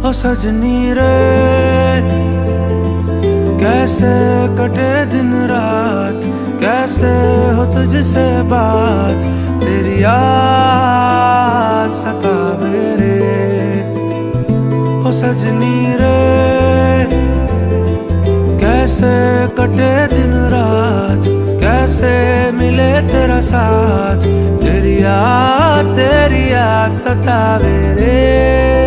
ओ सजनी रे, कैसे कटे दिन रात, कैसे हो तुझसे बात, तेरी याद सतावे रे। ओ सजनी रे, कैसे कटे दिन रात, कैसे मिले तेरा साथ, तेरी याद सतावे रे।